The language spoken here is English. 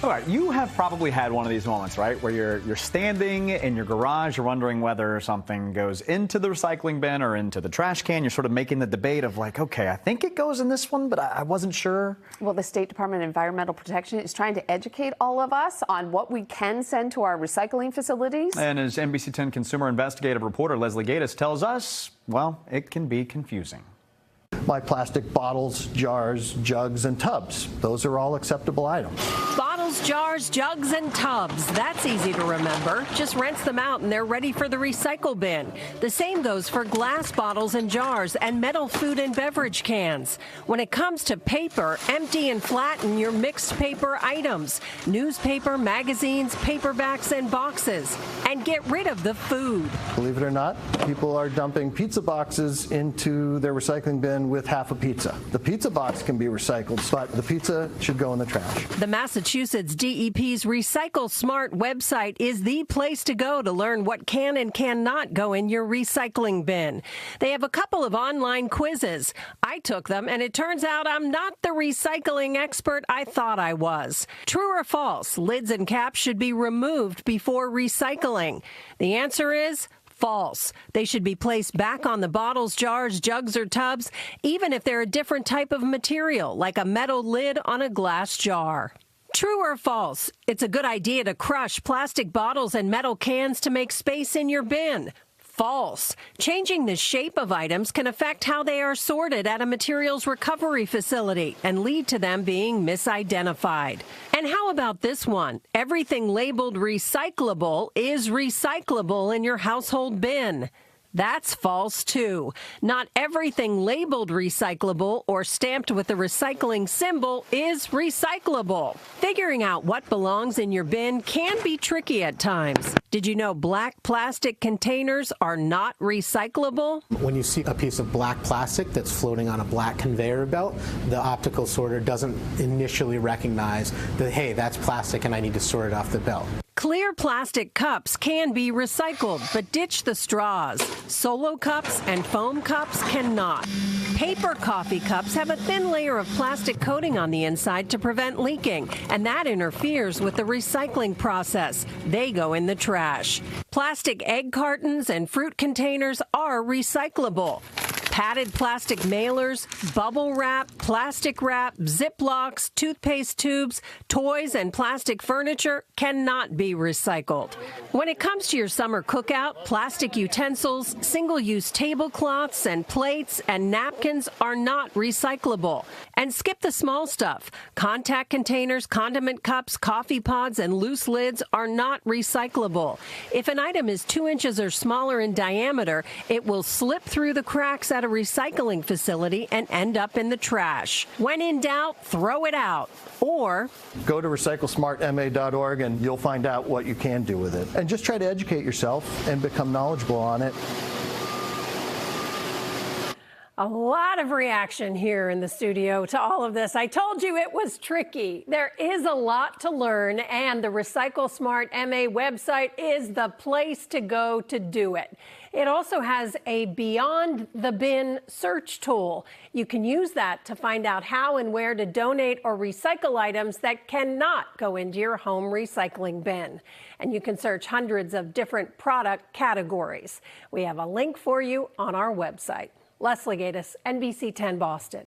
All right, you have probably had one of these moments, right, where you're standing in your garage, you're wondering whether something goes into the recycling bin or into the trash can. You're sort of making the debate of like, okay, I think it goes in this one, but I wasn't sure. Well, the State Department of Environmental Protection is trying to educate all of us on what we can send to our recycling facilities. And as NBC 10 consumer investigative reporter Leslie Gatiss tells us, well, it can be confusing. My plastic bottles, jars, jugs, and tubs. Those are all acceptable items. Bottles, jars, jugs, and tubs. That's easy to remember. Just rinse them out and they're ready for the recycle bin. The same goes for glass bottles and jars and metal food and beverage cans. When it comes to paper, empty and flatten your mixed paper items. Newspaper, magazines, paperbacks, and boxes. And get rid of the food. Believe it or not, people are dumping pizza boxes into their recycling bin with half a pizza. The pizza box can be recycled, but the pizza should go in the trash. The Massachusetts DEP's Recycle Smart website is the place to go to learn what can and cannot go in your recycling bin. They have a couple of online quizzes. I took them, and it turns out I'm not the recycling expert I thought I was. True or false, lids and caps should be removed before recycling? The answer is false. They should be placed back on the bottles, jars, jugs, or tubs, even if they're a different type of material, like a metal lid on a glass jar. True or false? It's a good idea to crush plastic bottles and metal cans to make space in your bin. False. Changing the shape of items can affect how they are sorted at a materials recovery facility and lead to them being misidentified. And how about this one? Everything labeled recyclable is recyclable in your household bin. That's false, too. Not everything labeled recyclable or stamped with the recycling symbol is recyclable. Figuring out what belongs in your bin can be tricky at times. Did you know black plastic containers are not recyclable? When you see a piece of black plastic that's floating on a black conveyor belt, the optical sorter doesn't initially recognize that, hey, that's plastic and I need to sort it off the belt. Clear plastic cups can be recycled, but ditch the straws. Solo cups and foam cups cannot. Paper coffee cups have a thin layer of plastic coating on the inside to prevent leaking, and that interferes with the recycling process. They go in the trash. Plastic egg cartons and fruit containers are recyclable. Padded plastic mailers, bubble wrap, plastic wrap, Ziplocs, toothpaste tubes, toys, and plastic furniture cannot be recycled. When it comes to your summer cookout, plastic utensils, single-use tablecloths and plates and napkins are not recyclable. And skip the small stuff. Contact containers, condiment cups, coffee pods, and loose lids are not recyclable. If an item is 2 inches or smaller in diameter, it will slip through the cracks at a recycling facility and end up in the trash. When in doubt, throw it out. Or go to recyclesmartma.org and you'll find out what you can do with it. And just try to educate yourself and become knowledgeable on it. A lot of reaction here in the studio to all of this. I told you it was tricky. There is a lot to learn, and the Recycle Smart MA website is the place to go to do it. It also has a Beyond the Bin search tool. You can use that to find out how and where to donate or recycle items that cannot go into your home recycling bin. And you can search hundreds of different product categories. We have a link for you on our website. Leslie Gatiss, NBC 10 Boston.